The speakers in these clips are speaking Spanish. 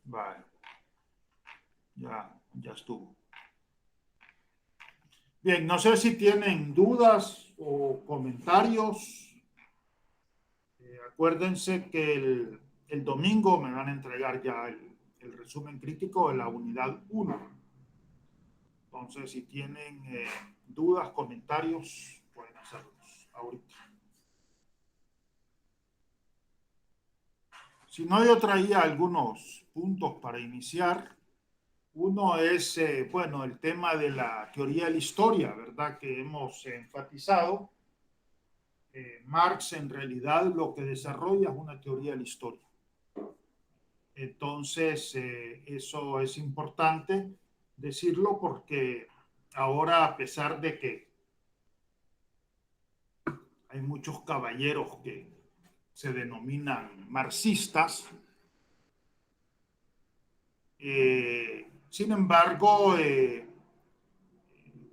Vale, ya estuvo. Bien, no sé si tienen dudas o comentarios. Acuérdense que el domingo me van a entregar ya el resumen crítico de la unidad 1. Entonces, si tienen dudas, comentarios, pueden hacerlos ahorita. Si no, yo traía algunos puntos para iniciar. Uno es, bueno, el tema de la teoría de la historia, ¿verdad? Que hemos enfatizado. Marx en realidad lo que desarrolla es una teoría de la historia. Entonces, eso es importante decirlo porque ahora, a pesar de que hay muchos caballeros que se denominan marxistas, sin embargo,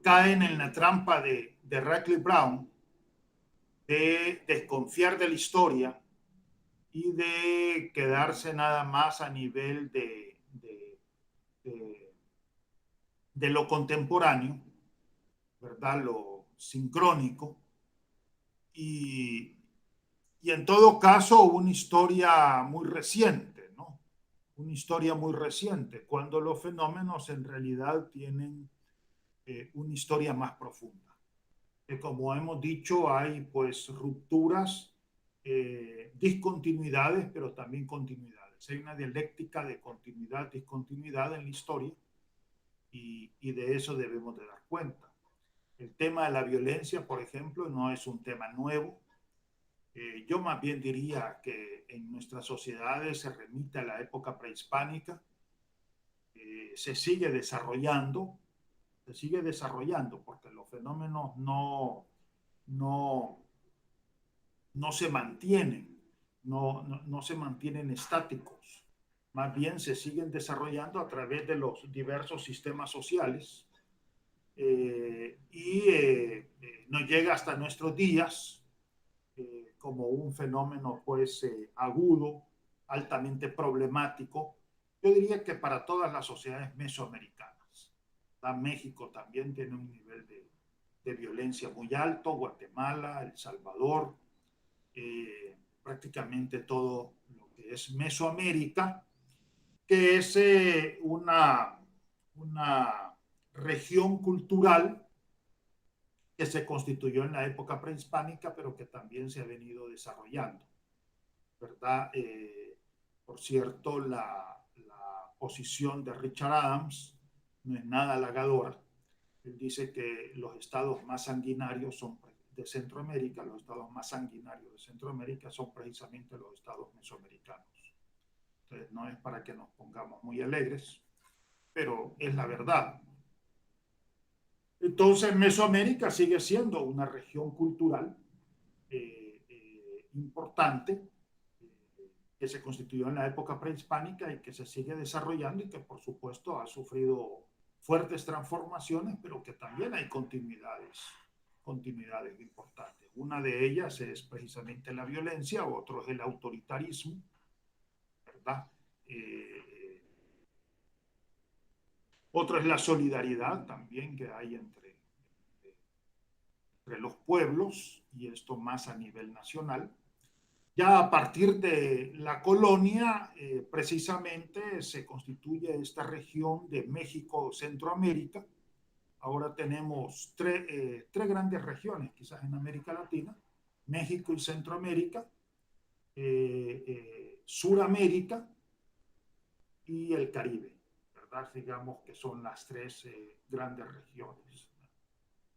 caen en la trampa de Radcliffe Brown de desconfiar de la historia y de quedarse nada más a nivel de, de lo contemporáneo, ¿verdad? Lo sincrónico. Y, y en todo caso, una historia muy reciente, ¿no? Una historia muy reciente, cuando los fenómenos en realidad tienen una historia más profunda. Como hemos dicho, hay pues rupturas, discontinuidades, pero también continuidades. Hay una dialéctica de continuidad, discontinuidad en la historia y de eso debemos de dar cuenta. El tema de la violencia, por ejemplo, no es un tema nuevo. Yo más bien diría que en nuestras sociedades se remite a la época prehispánica, se sigue desarrollando porque los fenómenos no, no se mantienen, no se mantienen estáticos, más bien se siguen desarrollando a través de los diversos sistemas sociales nos llega hasta nuestros días como un fenómeno pues agudo, altamente problemático. Yo diría que para todas las sociedades mesoamericanas. México también tiene un nivel de violencia muy alto, Guatemala, El Salvador, prácticamente todo lo que es Mesoamérica, que es una región cultural que se constituyó en la época prehispánica, pero que también se ha venido desarrollando, ¿verdad? Por cierto, la posición de Richard Adams no es nada halagadora. Él dice que los estados más sanguinarios son de Centroamérica, los estados más sanguinarios de Centroamérica son precisamente los estados mesoamericanos. Entonces, no es para que nos pongamos muy alegres, pero es la verdad. Entonces, Mesoamérica sigue siendo una región cultural importante que se constituyó en la época prehispánica y que se sigue desarrollando y que, por supuesto, ha sufrido fuertes transformaciones, pero que también hay continuidades importantes. Una de ellas es precisamente la violencia, otro es el autoritarismo, ¿verdad? Otro es la solidaridad también que hay entre los pueblos, y esto más a nivel nacional. Ya a partir de la colonia, precisamente se constituye esta región de México-Centroamérica. Ahora tenemos tres grandes regiones, quizás en América Latina, México y Centroamérica, Suramérica y el Caribe, ¿verdad? Digamos que son las tres grandes regiones.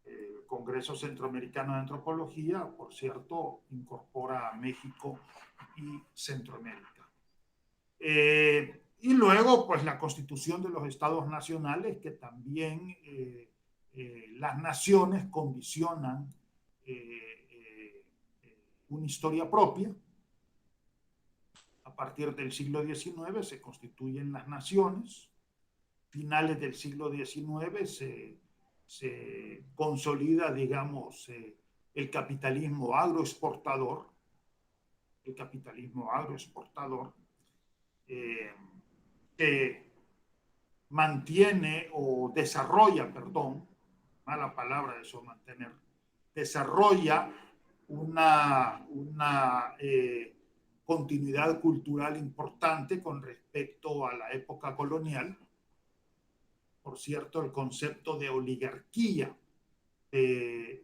El Congreso Centroamericano de Antropología, por cierto, incorpora a México y Centroamérica. Y luego, pues la constitución de los estados nacionales, que también las naciones condicionan una historia propia. A partir del siglo XIX se constituyen las naciones. Finales del siglo XIX se consolida, digamos, el capitalismo agroexportador, el capitalismo agroexportador, que mantiene o desarrolla, perdón, mala palabra eso, mantener, desarrolla una continuidad cultural importante con respecto a la época colonial. Por cierto, el concepto de oligarquía de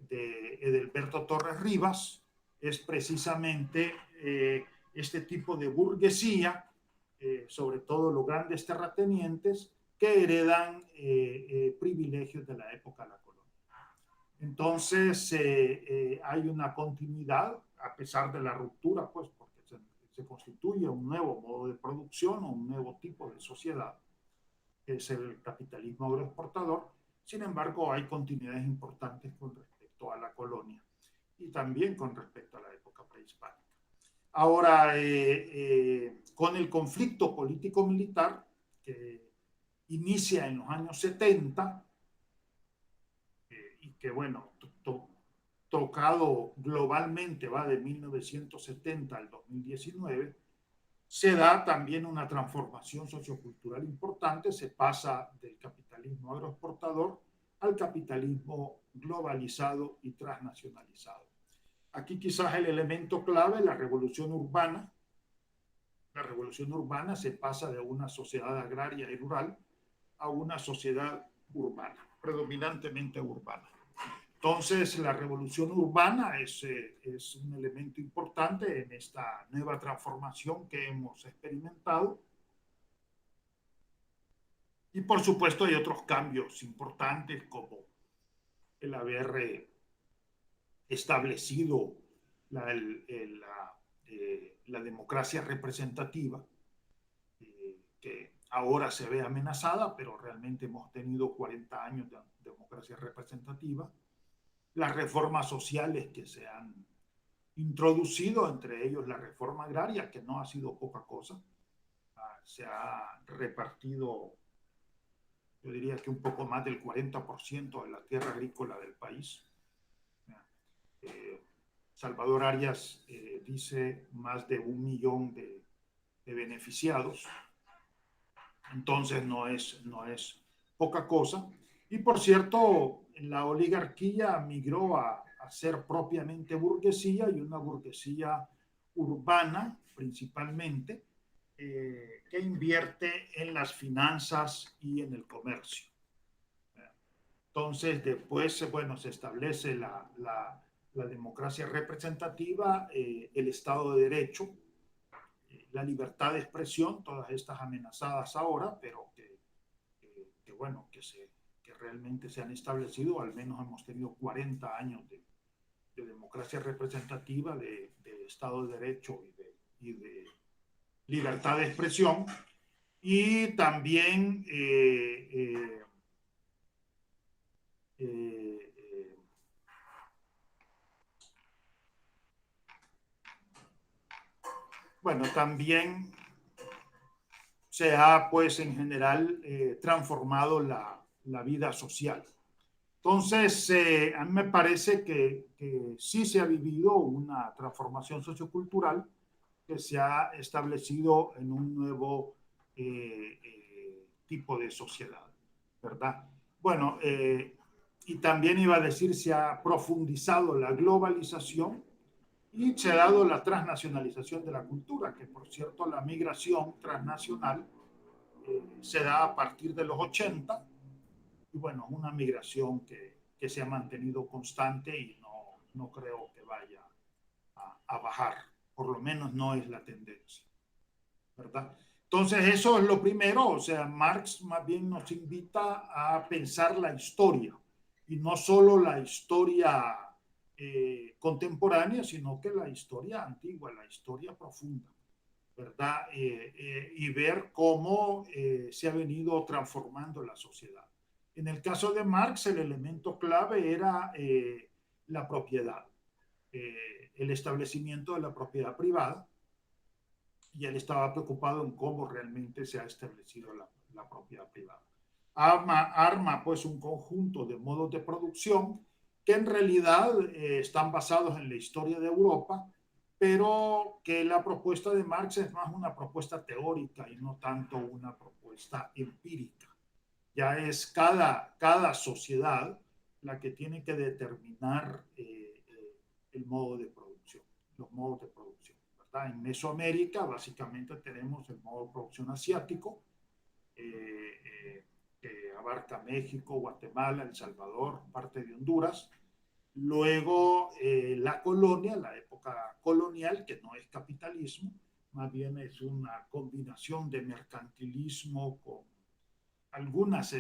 Edelberto Torres Rivas es precisamente este tipo de burguesía, sobre todo los grandes terratenientes, que heredan privilegios de la época de la colonia. Entonces, hay una continuidad, a pesar de la ruptura, pues, porque se constituye un nuevo modo de producción o un nuevo tipo de sociedad, que es el capitalismo agroexportador. Sin embargo, hay continuidades importantes con respecto a la colonia y también con respecto a la época prehispánica. Ahora, con el conflicto político-militar que inicia en los años 70 y que, bueno, tocado globalmente va de 1970 al 2019, se da también una transformación sociocultural importante, se pasa del capitalismo agroexportador al capitalismo globalizado y transnacionalizado. Aquí quizás el elemento clave, la revolución urbana. La revolución urbana se pasa de una sociedad agraria y rural a una sociedad urbana, predominantemente urbana. Entonces, la revolución urbana es un elemento importante en esta nueva transformación que hemos experimentado. Y por supuesto hay otros cambios importantes como el haber establecido la democracia representativa, que ahora se ve amenazada, pero realmente hemos tenido 40 años de democracia representativa. Las reformas sociales que se han introducido, entre ellos la reforma agraria, que no ha sido poca cosa. Se ha repartido, yo diría que un poco más del 40% de la tierra agrícola del país. Salvador Arias dice más de 1 millón de beneficiados. Entonces no es poca cosa. Y por cierto, la oligarquía migró a ser propiamente burguesía, y una burguesía urbana principalmente, que invierte en las finanzas y en el comercio. Entonces después, bueno, se establece la democracia representativa, el Estado de Derecho, la libertad de expresión, todas estas amenazadas ahora, pero que bueno, que realmente se han establecido. Al menos hemos tenido 40 años de democracia representativa, de Estado de Derecho y de libertad de expresión. Y también bueno, también se ha, pues, en general transformado la vida social. Entonces, a mí me parece que sí se ha vivido una transformación sociocultural, que se ha establecido en un nuevo tipo de sociedad, ¿verdad? Bueno, y también iba a decir, se ha profundizado la globalización y se ha dado la transnacionalización de la cultura, que por cierto la migración transnacional se da a partir de los 80, y bueno, una migración que se ha mantenido constante y no creo que vaya a bajar, por lo menos no es la tendencia, ¿verdad? Entonces eso es lo primero. O sea, Marx más bien nos invita a pensar la historia, y no solo la historia contemporánea, sino que la historia antigua, la historia profunda, ¿verdad? Y ver cómo se ha venido transformando la sociedad. En el caso de Marx, el elemento clave era la propiedad, el establecimiento de la propiedad privada, y él estaba preocupado en cómo realmente se ha establecido la propiedad privada. Arma pues un conjunto de modos de producción que en realidad están basados en la historia de Europa, pero que la propuesta de Marx es más una propuesta teórica y no tanto una propuesta respuesta empírica. Ya es cada sociedad la que tiene que determinar el modo de producción, los modos de producción, ¿verdad? En Mesoamérica básicamente tenemos el modo de producción asiático, que abarca México, Guatemala, El Salvador, parte de Honduras. Luego la colonia, la época colonial, que no es capitalismo, más bien es una combinación de mercantilismo con algunas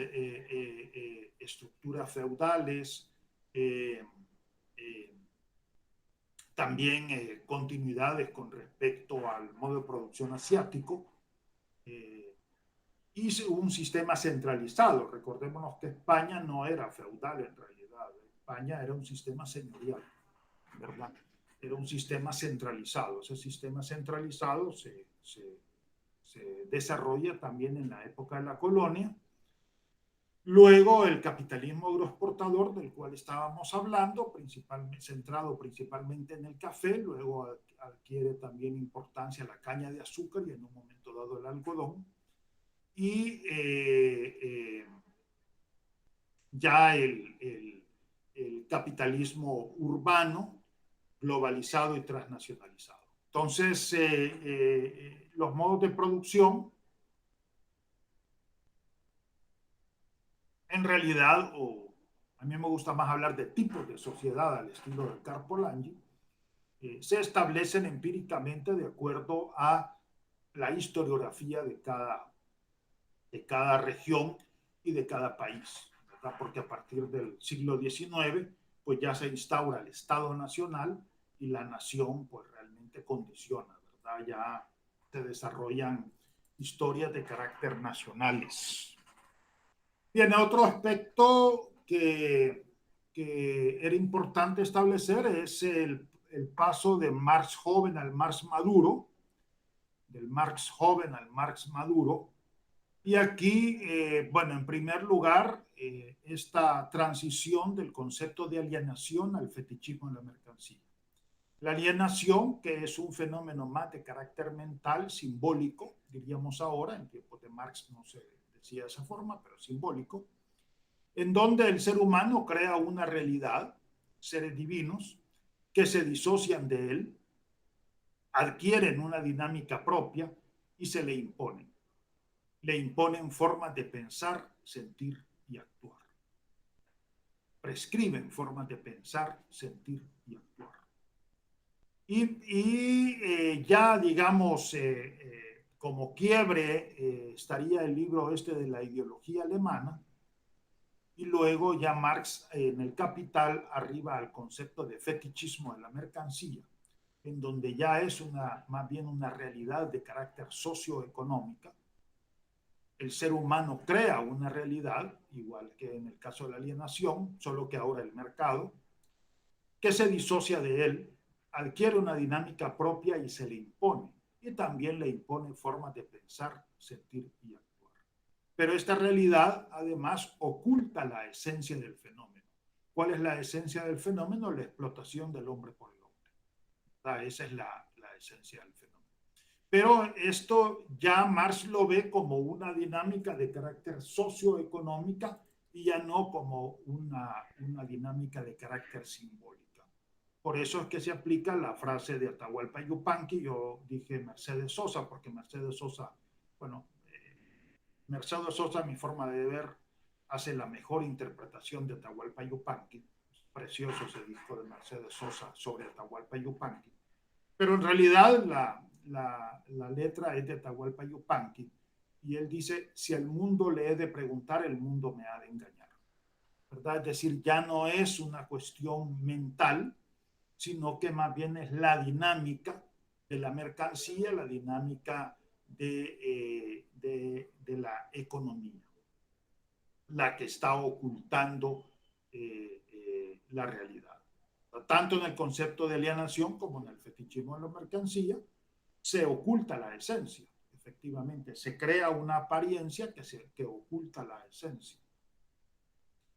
estructuras feudales, eh, eh, también continuidades con respecto al modo de producción asiático, eh, y un sistema centralizado. Recordémonos que España no era feudal en realidad, España era un sistema señorial, ¿verdad? Era un sistema centralizado. Ese sistema centralizado se desarrolla también en la época de la colonia. Luego el capitalismo agroexportador del cual estábamos hablando, centrado principalmente en el café, luego adquiere también importancia la caña de azúcar y en un momento dado el algodón. Y ya el capitalismo urbano, globalizado y transnacionalizado. Entonces, los modos de producción, en realidad, o a mí me gusta más hablar de tipos de sociedad al estilo de Karl Polanyi, se establecen empíricamente de acuerdo a la historiografía de cada región y de cada país, ¿verdad? Porque a partir del siglo XIX, pues ya se instaura el Estado Nacional y la nación, pues realmente condiciona, ¿verdad? Ya se desarrollan historias de carácter nacionales. Tiene otro aspecto que era importante establecer, es el paso de Marx joven al Marx maduro, del Marx joven al Marx maduro. Y aquí, bueno, en primer lugar, esta transición del concepto de alienación al fetichismo en la mercancía. La alienación, que es un fenómeno más de carácter mental, simbólico, diríamos ahora, en tiempos de Marx no se decía de esa forma, pero simbólico, en donde el ser humano crea una realidad, seres divinos, que se disocian de él, adquieren una dinámica propia y se le imponen. Le imponen formas de pensar, sentir y actuar. Prescriben formas de pensar, sentir y actuar. Y ya, digamos, como quiebre, estaría el libro este de la ideología alemana, y luego ya Marx en el Capital arriba al concepto de fetichismo de la mercancía, en donde ya es más bien una realidad de carácter socioeconómica. El ser humano crea una realidad, igual que en el caso de la alienación, solo que ahora el mercado, que se disocia de él, adquiere una dinámica propia y se le impone. Y también le impone formas de pensar, sentir y actuar. Pero esta realidad, además, oculta la esencia del fenómeno. ¿Cuál es la esencia del fenómeno? La explotación del hombre por el hombre. Esa es la esencia del fenómeno. Pero esto ya Marx lo ve como una dinámica de carácter socioeconómica y ya no como una dinámica de carácter simbólica. Por eso es que se aplica la frase de Atahualpa Yupanqui. Yo dije Mercedes Sosa, porque Mercedes Sosa, bueno, Mercedes Sosa, a mi forma de ver, hace la mejor interpretación de Atahualpa Yupanqui. Es precioso ese disco de Mercedes Sosa sobre Atahualpa Yupanqui. Pero en realidad la letra es de Atahualpa Yupanqui, y él dice: si al mundo le he de preguntar, el mundo me ha de engañar, ¿verdad? Es decir, ya no es una cuestión mental, sino que más bien es la dinámica de la mercancía, la dinámica de la economía, la que está ocultando la realidad. Tanto en el concepto de alienación como en el fetichismo de la mercancía, se oculta la esencia, efectivamente. Se crea una apariencia que oculta la esencia.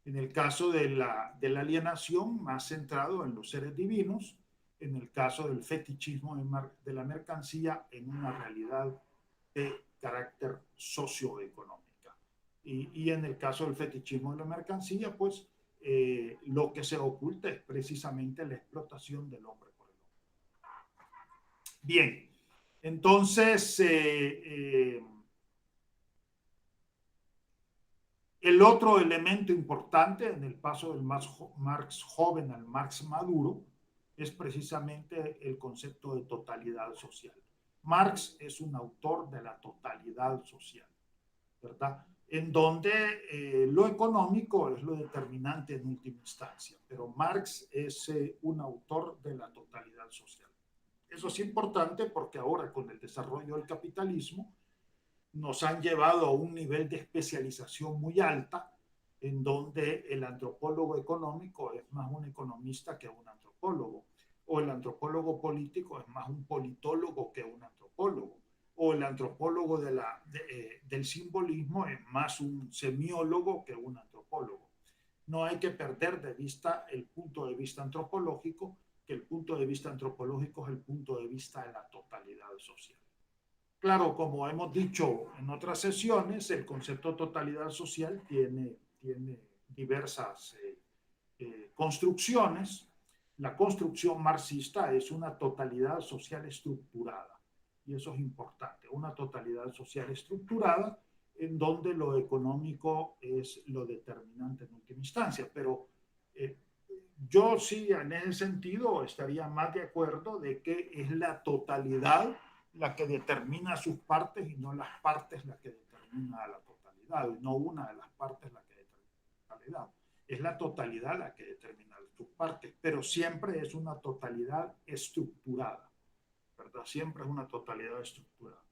En el caso de la alienación, más centrado en los seres divinos. En el caso del fetichismo de la mercancía, en una realidad de carácter socioeconómica. Y en el caso del fetichismo de la mercancía, pues lo que se oculta es precisamente la explotación del hombre por el hombre. Bien, entonces el otro elemento importante en el paso del Marx joven al Marx maduro es precisamente el concepto de totalidad social. Marx es un autor de la totalidad social, ¿verdad? En donde lo económico es lo determinante en última instancia, pero Marx es un autor de la totalidad social. Eso es importante porque ahora con el desarrollo del capitalismo nos han llevado a un nivel de especialización muy alta, en donde el antropólogo económico es más un economista que un antropólogo, o el antropólogo político es más un politólogo que un antropólogo, o el antropólogo del simbolismo es más un semiólogo que un antropólogo. No hay que perder de vista el punto de vista antropológico, que el punto de vista antropológico es el punto de vista de la totalidad social. Claro, como hemos dicho en otras sesiones, el concepto de totalidad social tiene diversas construcciones. La construcción marxista es una totalidad social estructurada, y eso es importante, una totalidad social estructurada en donde lo económico es lo determinante en última instancia, pero yo sí en ese sentido estaría más de acuerdo de que es la totalidad la que determina sus partes y no las partes la que determina la totalidad, y no una de las partes la que determina la totalidad. Es la totalidad la que determina sus partes, pero siempre es una totalidad estructurada, ¿verdad? Siempre es una totalidad estructurada.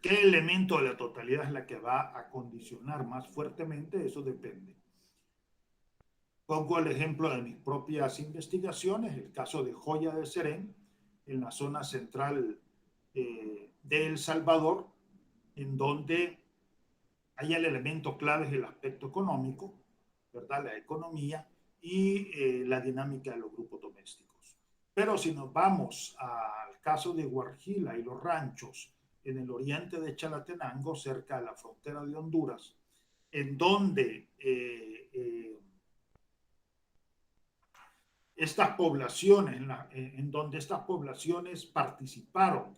¿Qué elemento de la totalidad es la que va a condicionar más fuertemente? Eso depende. Pongo el ejemplo de mis propias investigaciones, el caso de Joya de Serén, en la zona central de El Salvador, en donde hay el elemento clave es el aspecto económico, ¿verdad? La economía y la dinámica de los grupos domésticos. Pero si nos vamos al caso de Guarjila y los ranchos en el oriente de Chalatenango, cerca de la frontera de Honduras, en donde estas poblaciones, en donde estas poblaciones participaron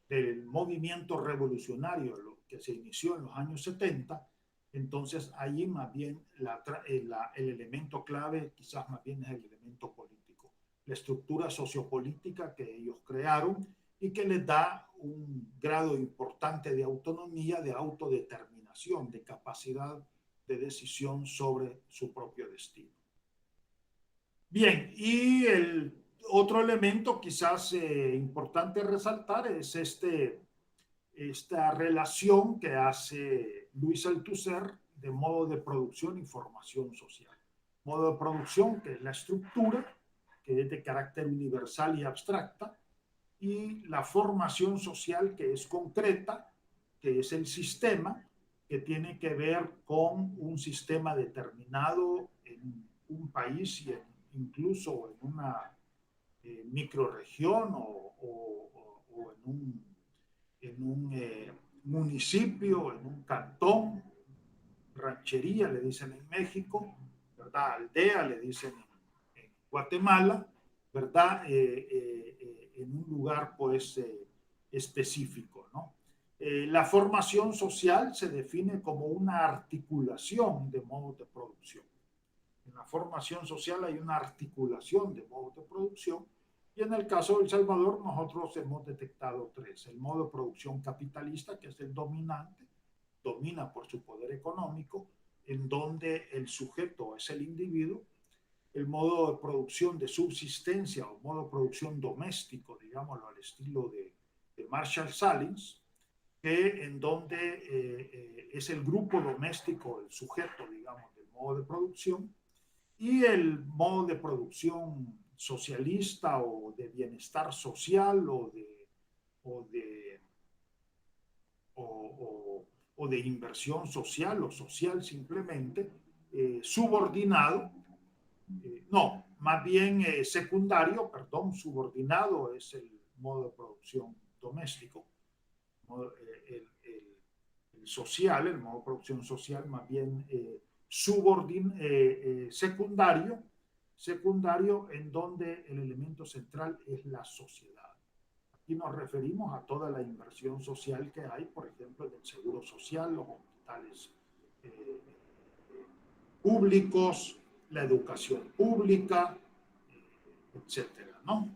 del movimiento revolucionario que se inició en los años 70, entonces ahí más bien el elemento clave quizás más bien es el elemento político, la estructura sociopolítica que ellos crearon y que les da un grado importante de autonomía, de autodeterminación, de capacidad de decisión sobre su propio destino. Bien, y el otro elemento quizás importante resaltar es esta relación que hace Luis Althusser de modo de producción y formación social. Modo de producción, que es la estructura, que es de carácter universal y abstracta, y la formación social, que es concreta, que es el sistema, que tiene que ver con un sistema determinado en un país y incluso en una microrregión o en un municipio, en un cantón, ranchería le dicen en México, ¿verdad? Aldea le dicen en Guatemala, ¿verdad? En un lugar pues específico, ¿no? La formación social se define como una articulación de modos de producción. En la formación social hay una articulación de modos de producción y en el caso de El Salvador nosotros hemos detectado tres. El modo de producción capitalista, que es el dominante, domina por su poder económico, en donde el sujeto es el individuo. El modo de producción de subsistencia o modo de producción doméstico, digámoslo al estilo de Marshall Salins, que en donde es el grupo doméstico, el sujeto, digamos, del modo de producción, y el modo de producción socialista o de bienestar social o de, o de inversión social o social simplemente, subordinado, no, más bien secundario, perdón, subordinado es el modo de producción doméstico. El social, el modo de producción social, más bien secundario, en donde el elemento central es la sociedad. Aquí nos referimos a toda la inversión social que hay, por ejemplo, en el seguro social, los hospitales públicos, la educación pública, etcétera, ¿no?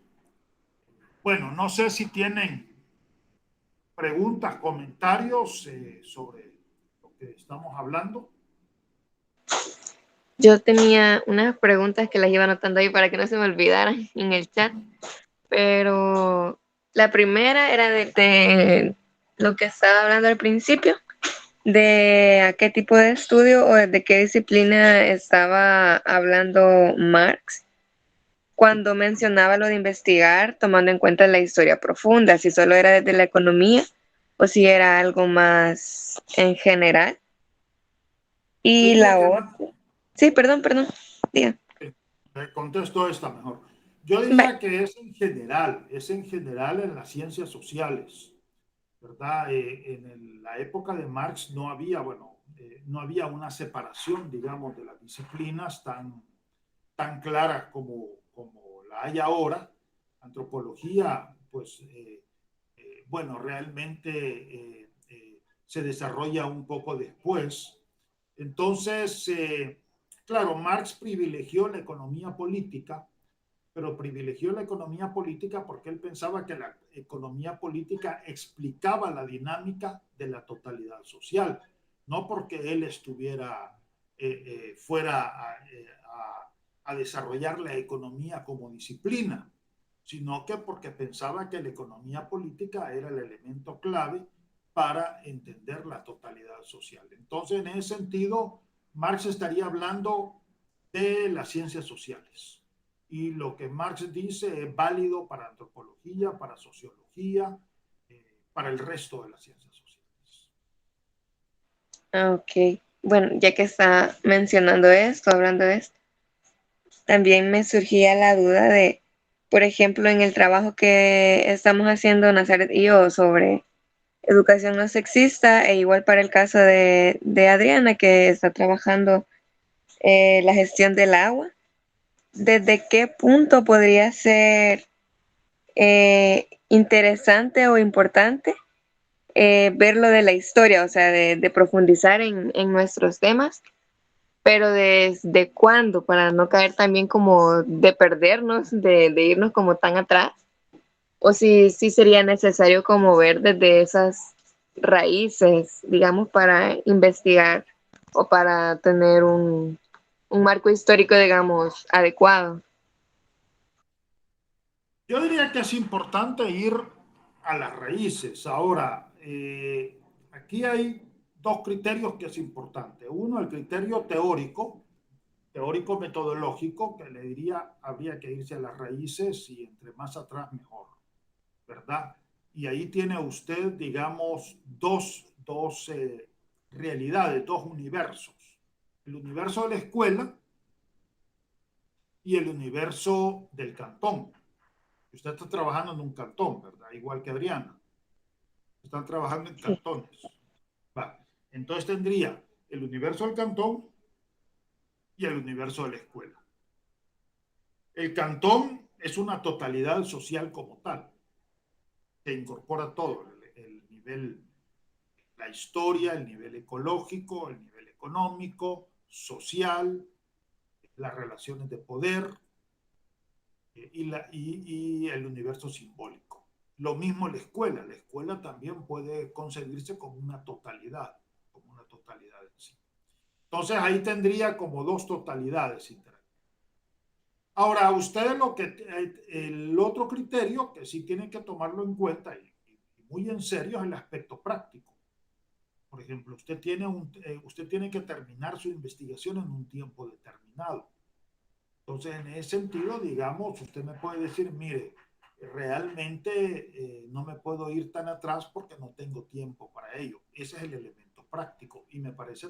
Bueno, no sé si tienen preguntas, comentarios sobre lo que estamos hablando. Yo tenía unas preguntas que las iba anotando ahí para que no se me olvidaran en el chat, pero la primera era de lo que estaba hablando al principio, de a qué tipo de estudio o de qué disciplina estaba hablando Marx cuando mencionaba lo de investigar tomando en cuenta la historia profunda, si solo era desde la economía o si era algo más en general. Yo Y diría la que otra, sí, perdón, diga. contesto esta mejor. Yo Bye. diría que es en general en las ciencias sociales, ¿verdad? La época de Marx no había, bueno, no había una separación, digamos, de las disciplinas tan clara como la hay ahora. Antropología, pues, bueno, realmente se desarrolla un poco después. Entonces, claro, Marx privilegió la economía política, pero privilegió la economía política porque él pensaba que la economía política explicaba la dinámica de la totalidad social, no porque él fuera a desarrollar la economía como disciplina, sino que porque pensaba que la economía política era el elemento clave para entender la totalidad social. Entonces, en ese sentido, Marx estaría hablando de las ciencias sociales. Y lo que Marx dice es válido para antropología, para sociología, para el resto de las ciencias sociales. Ok, bueno, ya que está mencionando esto, hablando de esto, también me surgía la duda de, por ejemplo, en el trabajo que estamos haciendo Nazaret y yo sobre educación no sexista, e igual para el caso de Adriana, que está trabajando la gestión del agua, ¿desde qué punto podría ser interesante o importante ver lo de la historia, o sea, de profundizar en nuestros temas, pero desde cuándo, para no caer también como de perdernos, de irnos como tan atrás, o si sería necesario como ver desde esas raíces, digamos, para investigar o para tener un marco histórico, digamos, adecuado. Yo diría que es importante ir a las raíces. Ahora, aquí hay dos criterios que es importante. Uno, el criterio teórico metodológico, que le diría habría que irse a las raíces y entre más atrás mejor, ¿verdad? Y ahí tiene usted, digamos, dos realidades, dos universos. El universo de la escuela y el universo del cantón. Usted está trabajando en un cantón, ¿verdad? Igual que Adriana. Están trabajando en Sí. cantones. Va. Entonces tendría el universo del cantón y el universo de la escuela. El cantón es una totalidad social como tal, que incorpora todo, el nivel, la historia, el nivel ecológico, el nivel económico, social, las relaciones de poder y el universo simbólico. Lo mismo la escuela también puede concebirse como una totalidad en sí. Entonces ahí tendría como dos totalidades interactivas. Ahora, ustedes el otro criterio que sí tienen que tomarlo en cuenta y muy en serio es el aspecto práctico. Por ejemplo, usted tiene que terminar su investigación en un tiempo determinado. Entonces, en ese sentido, digamos, usted me puede decir, mire, realmente no me puedo ir tan atrás porque no tengo tiempo para ello. Ese es el elemento práctico y me parece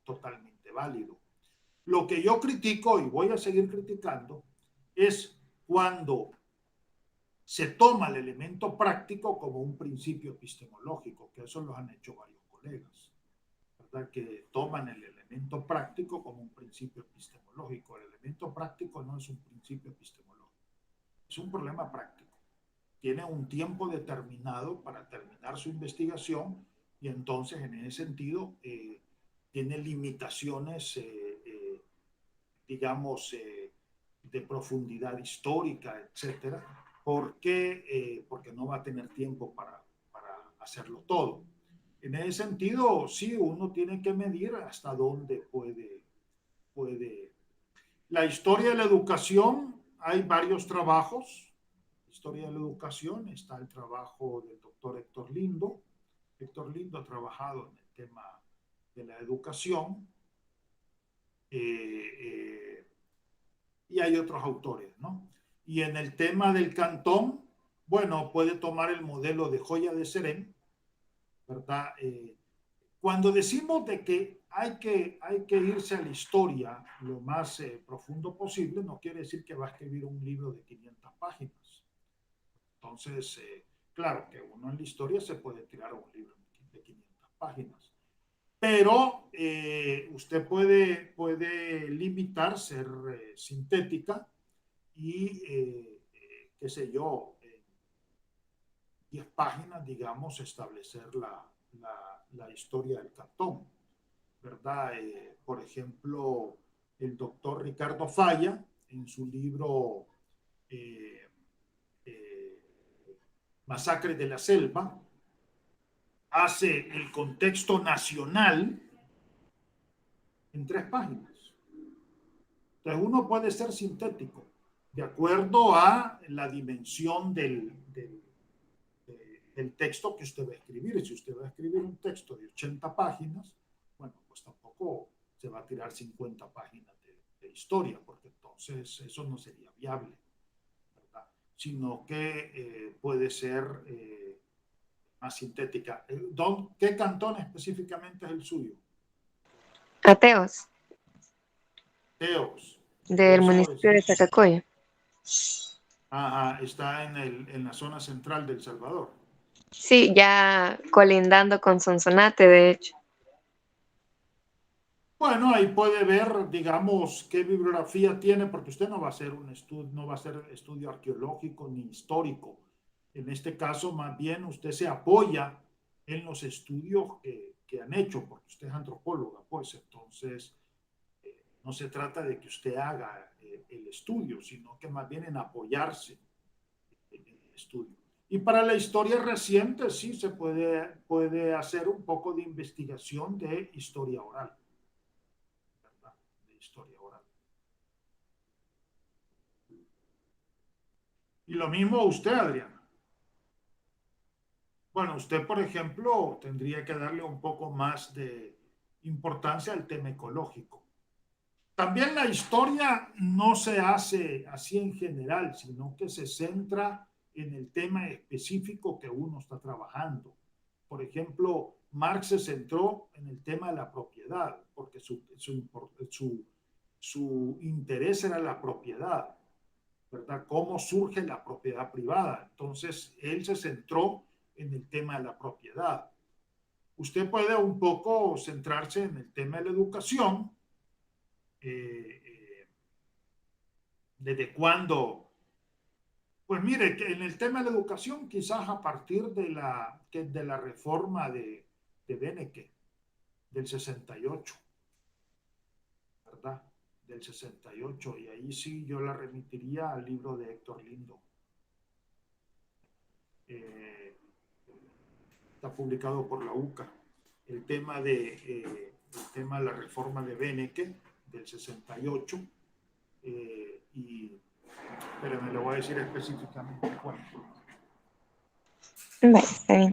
totalmente válido. Lo que yo critico y voy a seguir criticando es cuando se toma el elemento práctico como un principio epistemológico, que eso lo han hecho varios colegas, ¿verdad? Que toman el elemento práctico como un principio epistemológico. El elemento práctico no es un principio epistemológico, es un problema práctico. Tiene un tiempo determinado para terminar su investigación y entonces en ese sentido tiene limitaciones, digamos, de profundidad histórica, etcétera, porque no va a tener tiempo para hacerlo todo. En ese sentido, sí, uno tiene que medir hasta dónde puede. La historia de la educación, hay varios trabajos. Historia de la educación, está el trabajo del doctor Héctor Lindo. Héctor Lindo ha trabajado en el tema de la educación. Y hay otros autores, ¿no? Y en el tema del cantón, bueno, puede tomar el modelo de Joya de Serén, ¿verdad? Cuando decimos de que hay que irse a la historia lo más profundo posible, no quiere decir que va a escribir un libro de 500 páginas. Entonces, claro que uno en la historia se puede tirar un libro de 500 páginas, pero usted puede limitar, ser sintética y, qué sé yo, 10 páginas, digamos, establecer la historia del cantón, ¿verdad? Por ejemplo, el doctor Ricardo Falla, en su libro eh, eh, Masacre de la Selva, hace el contexto nacional en 3 páginas. Entonces uno puede ser sintético de acuerdo a la dimensión del texto que usted va a escribir. Y si usted va a escribir un texto de 80 páginas, bueno, pues tampoco se va a tirar 50 páginas de historia, porque entonces eso no sería viable, ¿verdad? Sino que puede ser más sintética. ¿Qué cantón específicamente es el suyo? Ateos, Teos. del Eso es. municipio de Zacacoyo. Ajá, está en la zona central del Salvador. Sí, ya colindando con Sonsonate, de hecho. Bueno, ahí puede ver, digamos, qué bibliografía tiene, porque usted no va a hacer un estudio, no va a hacer estudio arqueológico ni histórico. En este caso, más bien, usted se apoya en los estudios que han hecho, porque usted es antropóloga, pues entonces no se trata de que usted haga el estudio, sino que más bien en apoyarse en el estudio. Y para la historia reciente, sí se puede hacer un poco de investigación de historia oral, ¿verdad? De historia oral. Y lo mismo usted, Adriana. Bueno, usted, por ejemplo, tendría que darle un poco más de importancia al tema ecológico. También la historia no se hace así en general, sino que se centra en el tema específico que uno está trabajando. Por ejemplo, Marx se centró en el tema de la propiedad, porque su interés era la propiedad, ¿verdad? ¿Cómo surge la propiedad privada? Entonces, él se centró en el tema de la propiedad. Usted puede un poco centrarse en el tema de la educación, eh, eh, desde cuándo. Pues mire, que en el tema de la educación, quizás a partir de la reforma de Beneke, del 68, ¿verdad? Del 68, y ahí sí yo la remitiría al libro de Héctor Lindo. Eh, Está publicado por la UCA. El tema de la reforma de Beneke del 68, y pero me lo voy a decir específicamente cuál. Vale, está bien.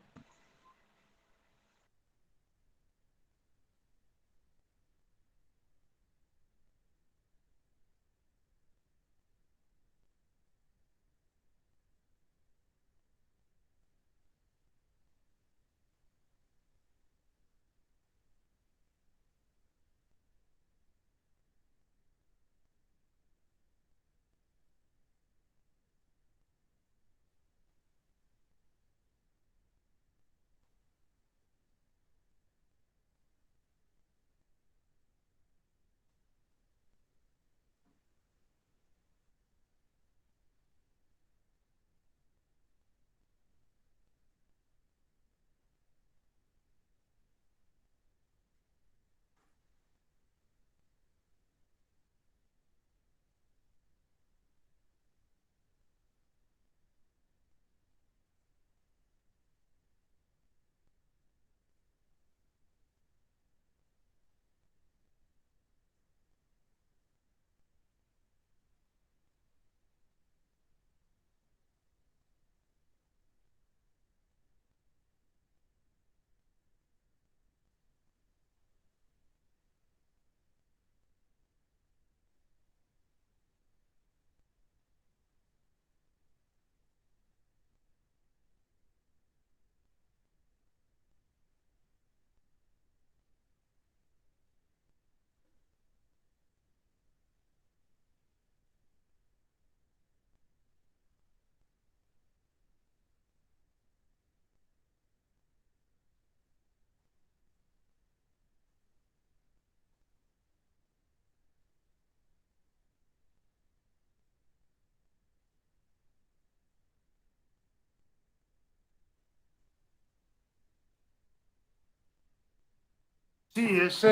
Sí, es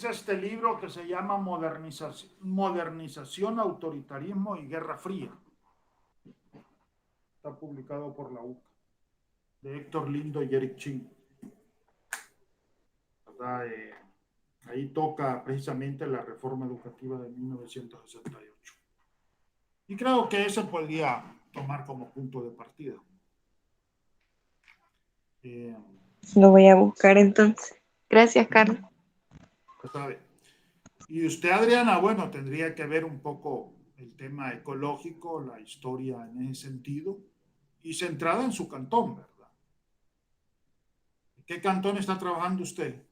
este libro que se llama Modernización, Autoritarismo y Guerra Fría. Está publicado por la UCA, de Héctor Lindo y Eric Chin. Ahí toca precisamente la reforma educativa de 1968. Y creo que eso podría tomar como punto de partida. Lo voy a buscar entonces. Gracias, Carlos. ¿Sabe? Y usted, Adriana, bueno, tendría que ver un poco el tema ecológico, la historia en ese sentido, y centrada en su cantón, ¿verdad? ¿En qué cantón está trabajando usted?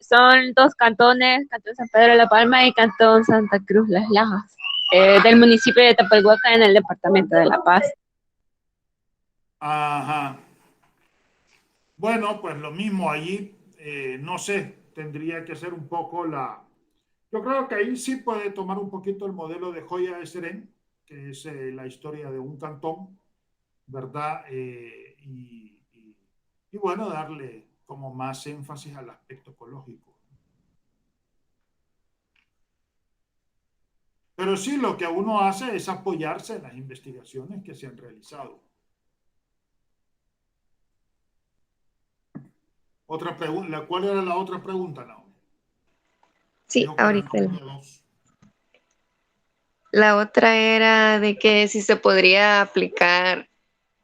Son dos cantones, Cantón San Pedro de la Palma y Cantón Santa Cruz Las Lajas, del municipio de Tapalhuaca en el departamento de La Paz. Ajá. Bueno, pues lo mismo allí, no sé, tendría que ser un poco Yo creo que ahí sí puede tomar un poquito el modelo de Joya de Serén, que es la historia de un cantón, ¿verdad? Y bueno, darle como más énfasis al aspecto ecológico. Pero sí, lo que uno hace es apoyarse en las investigaciones que se han realizado. Otra pregunta, ¿cuál era la otra pregunta, Naomi? Sí, Dijo que ahorita. eran dos. La otra era de que si se podría aplicar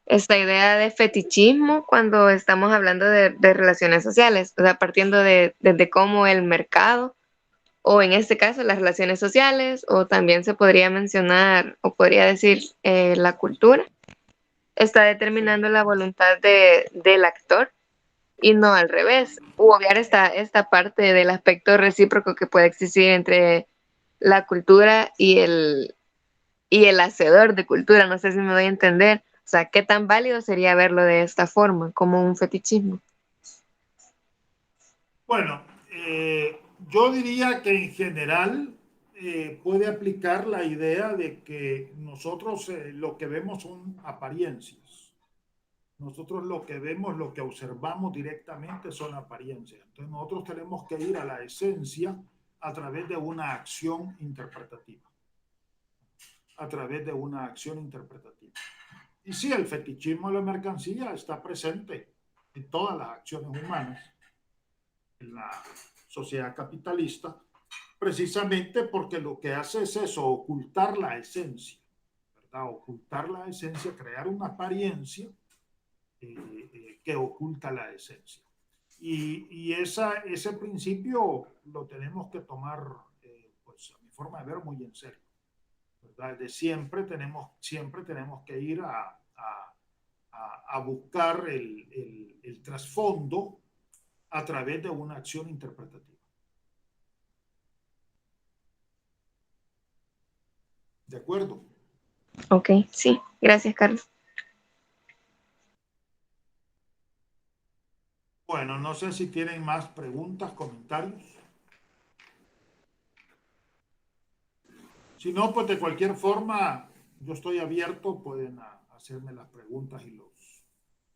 esta idea de fetichismo cuando estamos hablando de relaciones sociales, o sea, partiendo desde cómo el mercado, o en este caso las relaciones sociales, o también se podría mencionar, o podría decir la cultura, está determinando la voluntad del actor y no al revés, u obviar esta parte del aspecto recíproco que puede existir entre la cultura y el hacedor de cultura, no sé si me doy a entender. O sea, ¿qué tan válido sería verlo de esta forma, como un fetichismo? Bueno, yo diría que en general puede aplicar la idea de que nosotros lo que vemos son apariencias. Nosotros lo que vemos, lo que observamos directamente son apariencias. Entonces nosotros tenemos que ir a la esencia a través de una acción interpretativa. A través de una acción interpretativa. Y sí, el fetichismo de la mercancía está presente en todas las acciones humanas, en la sociedad capitalista, precisamente porque lo que hace es eso, ocultar la esencia, ¿verdad? Ocultar la esencia, crear una apariencia que oculta la esencia. Y ese principio lo tenemos que tomar, pues a mi forma de ver, muy en serio, ¿verdad? Siempre tenemos que ir a buscar el trasfondo a través de una acción interpretativa. ¿De acuerdo? Ok, sí, gracias, Carlos. Bueno, no sé si tienen más preguntas, comentarios. Si no, pues de cualquier forma, yo estoy abierto, pueden hacerme las preguntas y los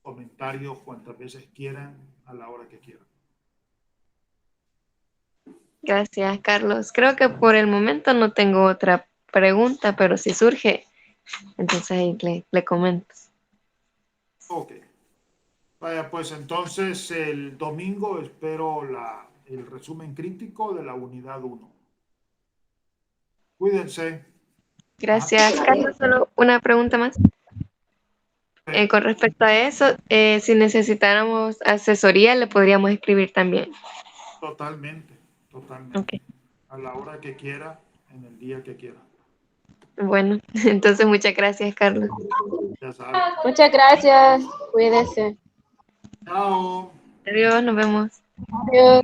comentarios cuantas veces quieran, a la hora que quieran. Gracias, Carlos. Creo que por el momento no tengo otra pregunta, pero si surge, entonces ahí le comento. Ok. Vaya, pues entonces el domingo espero el resumen crítico de la unidad 1. Cuídense. Gracias, Carlos. Solo una pregunta más. Con respecto a eso, si necesitáramos asesoría, le podríamos escribir también. Totalmente, totalmente. Ok. A la hora que quiera, en el día que quiera. Bueno, entonces muchas gracias, Carlos. Ya sabe. Muchas gracias, cuídese. Chao. Adiós, nos vemos. Adiós.